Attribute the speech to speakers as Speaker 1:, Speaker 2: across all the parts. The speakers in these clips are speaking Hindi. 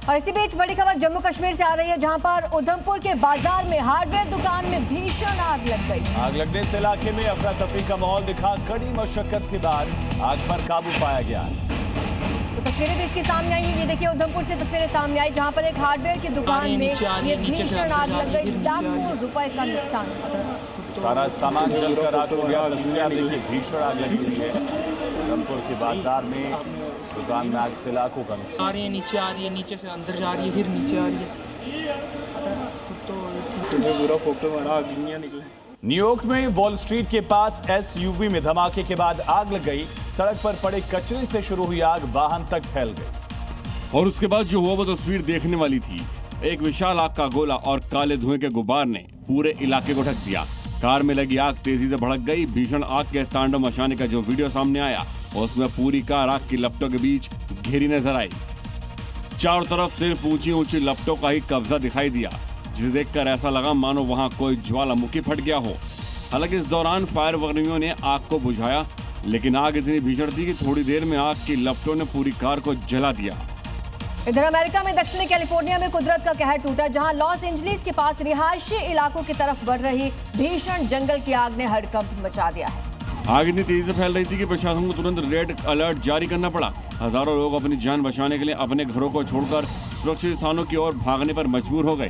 Speaker 1: और इसी बीच बड़ी खबर जम्मू कश्मीर से आ रही है, जहां पर उधमपुर के बाजार में हार्डवेयर दुकान में भीषण आग लग गई।
Speaker 2: आग लगने से इलाके में अफरा तफरी का माहौल दिखा। कड़ी मशक्कत के बाद आग पर काबू पाया गया।
Speaker 1: तो तस्वीरें भी इसकी सामने आई है। ये देखिए उधमपुर से तस्वीरें सामने आई, जहां पर एक हार्डवेयर की दुकान में ये भीषण आग लग गई। लाखों रुपए का नुकसान।
Speaker 2: सारा सामान जलकर आग हो गया। तस्वीरें देखिए, भीषण आग लगी है उधमपुर के बाजार में। दुकान में आग से लाखों का नुकसान।
Speaker 3: आ रही है, नीचे आ रही है, नीचे से अंदर जा रही है, फिर नीचे आ रही है। तो पूरा फोटो मारा, आग निकले।
Speaker 2: न्यूयॉर्क में वॉल स्ट्रीट के पास एसयूवी में धमाके के बाद आग लग गई। सड़क पर पड़े कचरे से शुरू हुई आग वाहन तक फैल गई
Speaker 4: और उसके बाद जो हुआ वो तस्वीर देखने वाली थी। एक विशाल आग का गोला और काले धुएं के गुब्बार ने पूरे इलाके को ढक दिया। कार में लगी आग तेजी से भड़क गई। भीषण आग के तांडव मचाने का जो वीडियो सामने आया, उसमें पूरी कार आग की लपटों के बीच घिरी नजर आई। चारों तरफ सिर्फ ऊंची ऊंची लपटों का ही कब्जा दिखाई दिया, जिसे देखकर ऐसा लगा मानो वहां कोई ज्वालामुखी फट गया हो। हालांकि इस दौरान फायर कर्मियों ने आग को बुझाया, लेकिन आग इतनी भीषण थी कि थोड़ी देर में आग की लपटों ने पूरी कार को जला दिया।
Speaker 1: इधर अमेरिका में दक्षिणी कैलिफोर्निया में कुदरत का कहर टूटा, जहां लॉस एंजलिस के पास रिहायशी इलाकों की तरफ बढ़ रही भीषण जंगल की आग ने हड़कंप मचा दिया है।
Speaker 4: आग इतनी तेजी से फैल रही थी कि प्रशासन को तुरंत रेड अलर्ट जारी करना पड़ा। हजारों लोग अपनी जान बचाने के लिए अपने घरों को छोड़कर सुरक्षित स्थानों की ओर भागने पर मजबूर हो गए।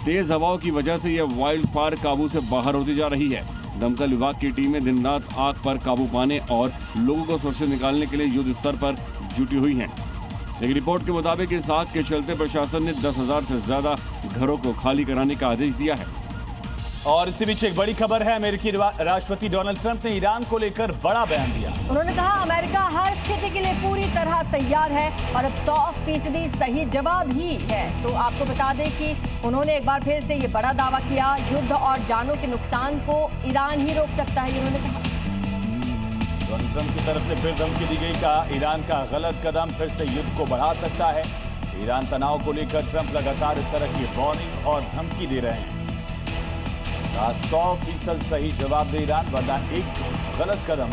Speaker 4: तेज हवाओं की वजह से यह वाइल्ड फायर काबू से बाहर होती जा रही है। दमकल विभाग की टीमें दिन रात आग पर काबू पाने और लोगों को सुरक्षित निकालने के लिए युद्ध स्तर पर जुटी हुई हैं। एक रिपोर्ट के मुताबिक इस आग के चलते प्रशासन ने 10,000 से ज्यादा घरों को खाली कराने का आदेश दिया है।
Speaker 2: और इसी बीच एक बड़ी खबर है। अमेरिकी राष्ट्रपति डोनाल्ड ट्रंप ने ईरान को लेकर बड़ा बयान दिया।
Speaker 1: उन्होंने कहा अमेरिका हर स्थिति के लिए पूरी तरह तैयार है और अब 100% सही जवाब ही है। तो आपको बता दें कि उन्होंने एक बार फिर से ये बड़ा दावा किया, युद्ध और जानों के नुकसान को ईरान ही रोक सकता है। उन्होंने कहा
Speaker 2: डोनाल्ड ट्रंप की तरफ से फिर धमकी दी गई। कहा ईरान का गलत कदम फिर से युद्ध को बढ़ा सकता है। ईरान तनाव को लेकर ट्रंप लगातार इस तरह की वार्निंग और धमकी दे रहे हैं। 100% सही जवाब दे ईरान, वरना एक गलत कदम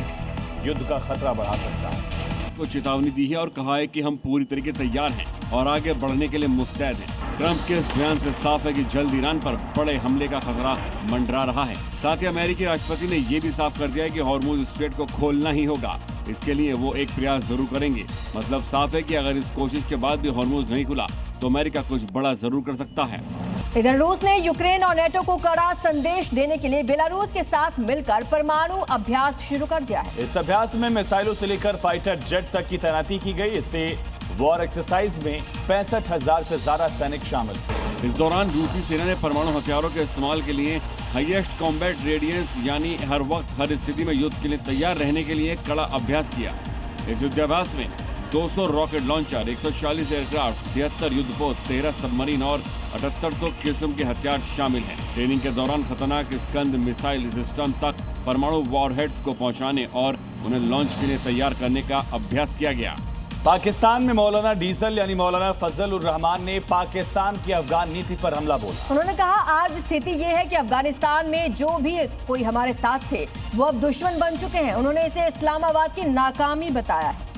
Speaker 2: युद्ध का खतरा बढ़ा सकता है।
Speaker 4: को चेतावनी दी है और कहा है कि हम पूरी तरीके तैयार हैं और आगे बढ़ने के लिए मुस्तैद हैं। ट्रंप के इस बयान से साफ है कि जल्द ईरान पर बड़े हमले का खतरा मंडरा रहा है। साथ ही अमेरिकी राष्ट्रपति ने ये भी साफ कर दिया है कि हॉर्मुज स्ट्रेट को खोलना ही होगा। इसके लिए वो एक प्रयास जरूर करेंगे। मतलब साफ है कि अगर इस कोशिश के बाद भी हॉर्मुज नहीं खुला तो अमेरिका कुछ बड़ा जरूर कर सकता है।
Speaker 1: इधर रूस ने यूक्रेन और नेटो को कड़ा संदेश देने के लिए बेलारूस के साथ मिलकर परमाणु अभ्यास शुरू कर दिया है।
Speaker 2: इस अभ्यास में मिसाइलों से लेकर फाइटर जेट तक की तैनाती की गई। इससे वॉर एक्सरसाइज में 65,000 से ज्यादा सैनिक शामिल।
Speaker 4: इस दौरान रूसी सेना ने परमाणु हथियारों के इस्तेमाल के लिए हाईएस्ट कॉम्बैट रेडियस यानी हर वक्त हर स्थिति में युद्ध के लिए तैयार रहने के लिए कड़ा अभ्यास किया। इस युद्धाभ्यास में 200 रॉकेट लॉन्चर, 140 एयरक्राफ्ट, 73 युद्धपोत, 13 सबमरीन और 7800 किस्म के हथियार शामिल हैं। ट्रेनिंग के दौरान खतरनाक स्कंद मिसाइल सिस्टम तक परमाणु वॉरहेड्स को पहुंचाने और उन्हें लॉन्च के लिए तैयार करने का अभ्यास किया गया।
Speaker 2: पाकिस्तान में मौलाना डीसल यानी मौलाना फजल उर रहमान ने पाकिस्तान की अफगान नीति पर हमला बोला।
Speaker 1: उन्होंने कहा आज स्थिति ये है कि अफगानिस्तान में जो भी कोई हमारे साथ थे वो अब दुश्मन बन चुके हैं। उन्होंने इसे इस्लामाबाद की नाकामी बताया है।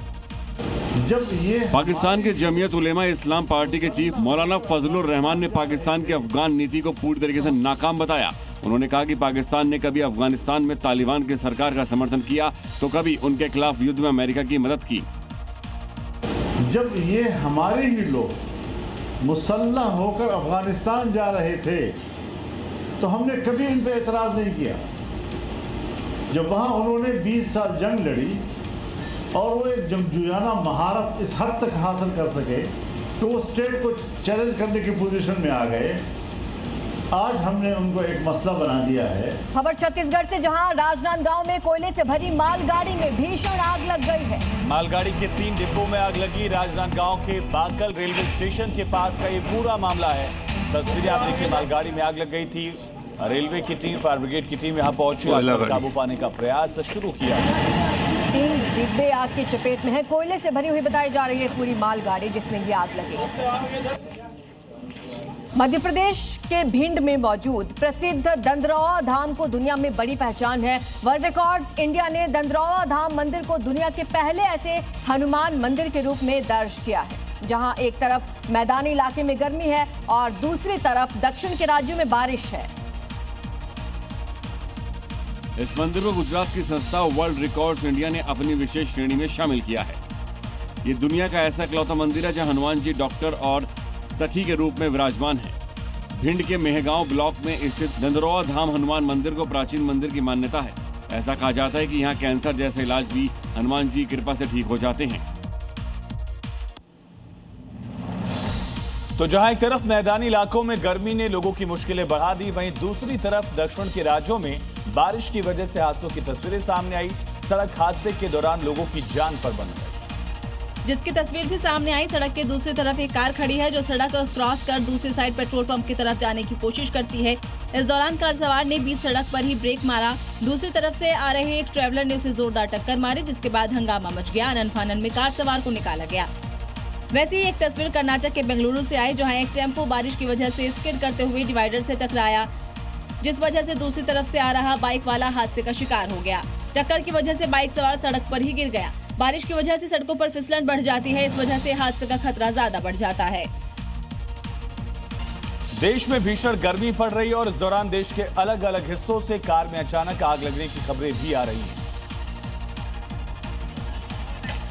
Speaker 4: पाकिस्तान के जमीयत उलेमा इस्लाम पार्टी के चीफ मौलाना फजलुर रहमान ने पाकिस्तान की अफगान नीति को पूरी तरीके से नाकाम बताया। उन्होंने कहा कि पाकिस्तान ने कभी अफगानिस्तान में तालिबान की सरकार का समर्थन किया तो कभी उनके खिलाफ युद्ध में अमेरिका की मदद की।
Speaker 5: जब ये हमारे ही लोग मुसल्लह होकर अफगानिस्तान जा रहे थे तो हमने कभी इन पे एतराज नहीं किया। जब वहाँ उन्होंने 20 साल जंग लड़ी और वो एक जंगजुयाना महारत इस हद तक हासिल कर सके तो वो स्टेट को चैलेंज करने की पोजीशन में आ गए। आज हमने उनको एक मसला बना दिया है।
Speaker 1: खबर छत्तीसगढ़ से, जहां राजनांदगांव में कोयले से भरी मालगाड़ी में भीषण आग लग गई है।
Speaker 2: मालगाड़ी के 3 डिब्बों में आग लगी। राजनांदगांव के बाकल रेलवे स्टेशन के पास का ये पूरा मामला है। तस्वीरें आप देखिए, मालगाड़ी में आग लग गई थी। रेलवे की टीम, फायर ब्रिगेड की टीम यहाँ पहुंची और काबू पाने का प्रयास शुरू किया।
Speaker 1: 3 डिब्बे आग की चपेट में है। कोयले से भरी हुई बताई जा रही है पूरी मालगाड़ी जिसमें ये आग लगी। मध्य प्रदेश के भिंड में मौजूद प्रसिद्ध दंदरौआ धाम को दुनिया में बड़ी पहचान है। वर्ल्ड रिकॉर्ड्स इंडिया ने दंदरौआ धाम मंदिर को दुनिया के पहले ऐसे हनुमान मंदिर के रूप में दर्ज किया है। जहां एक तरफ मैदानी इलाके में गर्मी है और दूसरी तरफ दक्षिण के राज्यों में बारिश है।
Speaker 4: इस मंदिर को गुजरात की संस्था वर्ल्ड रिकॉर्ड्स इंडिया ने अपनी विशेष श्रेणी में शामिल किया है। ये दुनिया का ऐसा इकलौता मंदिर है जहां हनुमान जी डॉक्टर और सखी के रूप में विराजमान है। भिंड के मेहगांव ब्लॉक में स्थित दंदरौआ धाम हनुमान मंदिर को प्राचीन मंदिर की मान्यता है। ऐसा कहा जाता है कि यहाँ कैंसर जैसे इलाज भी हनुमान जी की कृपा से ठीक हो जाते हैं।
Speaker 2: तो जहां एक तरफ मैदानी इलाकों में गर्मी ने लोगों की मुश्किलें बढ़ा दी, वहीं दूसरी तरफ दक्षिण के राज्यों में बारिश की वजह से हादसों की तस्वीरें सामने आई। सड़क हादसे के दौरान लोगों की जान पर बन गई,
Speaker 6: जिसकी तस्वीर भी सामने आई। सड़क के दूसरी तरफ एक कार खड़ी है जो सड़क क्रॉस कर दूसरी साइड पेट्रोल पंप की तरफ जाने की कोशिश करती है। इस दौरान कार सवार ने बीच सड़क पर ही ब्रेक मारा। दूसरी तरफ से आ रहे एक ट्रैवलर ने उसे जोरदार टक्कर मारी, जिसके बाद हंगामा मच गया। आनन फानन में कार सवार को निकाला गया। वैसे ही एक तस्वीर कर्नाटक के बेंगलुरु से आई, जहां एक टेम्पो बारिश की वजह से स्किड करते हुए डिवाइडर से टकराया, जिस वजह से दूसरी तरफ से आ रहा बाइक वाला हादसे का शिकार हो गया। टक्कर की वजह से बाइक सवार सड़क पर ही गिर गया। बारिश की वजह से सड़कों पर फिसलन बढ़ जाती है, इस वजह से हादसे का खतरा ज्यादा बढ़ जाता है।
Speaker 2: देश में भीषण गर्मी पड़ रही है और इस दौरान देश के अलग अलग हिस्सों से कार में अचानक आग लगने की खबरें भी आ रही हैं।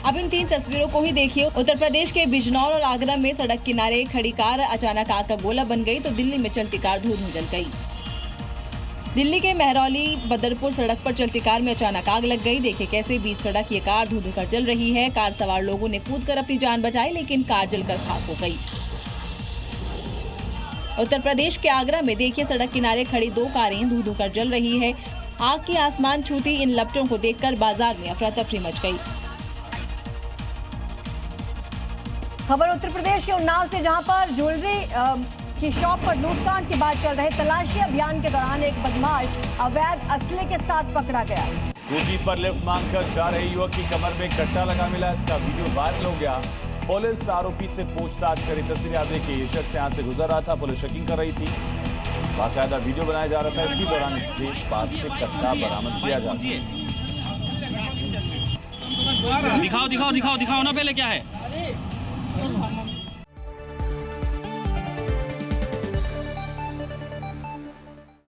Speaker 6: अब इन 3 तस्वीरों को ही देखिए। उत्तर प्रदेश के बिजनौर और आगरा में सड़क किनारे खड़ी कार अचानक आग का गोला बन गई, तो दिल्ली में चलती कार धूल जल गई। दिल्ली के मेहरौली बदरपुर सड़क पर चलती कार में अचानक आग लग गई। देखिए कैसे बीच सड़क ये कार धू कर जल रही है। कार सवार लोगों ने कूदकर अपनी जान बचाई, लेकिन कार जलकर खाक हो गई। उत्तर प्रदेश के आगरा में देखिए सड़क किनारे खड़ी 2 कारें धू कर जल रही है। आग की आसमान छूती इन लपटों को देखकर बाजार में अफरा तफरी मच गई।
Speaker 1: खबर उत्तर प्रदेश के उन्नाव से, जहां पर ज्वेलरी की शॉप पर लूटकांड के बाद चल रहे तलाशी अभियान के दौरान एक बदमाश अवैध असले के साथ पकड़ा गया।
Speaker 2: स्कूटी पर लिफ्ट मांगकर जा रहे युवक की कमर में कट्टा लगा मिला। इसका वीडियो वायरल हो गया। पुलिस आरोपी से पूछताछ करी। तस्वीरें आप देखिए, ये शख्स यहाँ से गुजर रहा था, पुलिस चेकिंग कर रही थी। बाकायदा वीडियो बनाया जा रहा था। इसी दौरान इसके पास से कट्टा बरामद किया जाता है।
Speaker 7: दिखाओ ना पहले क्या है।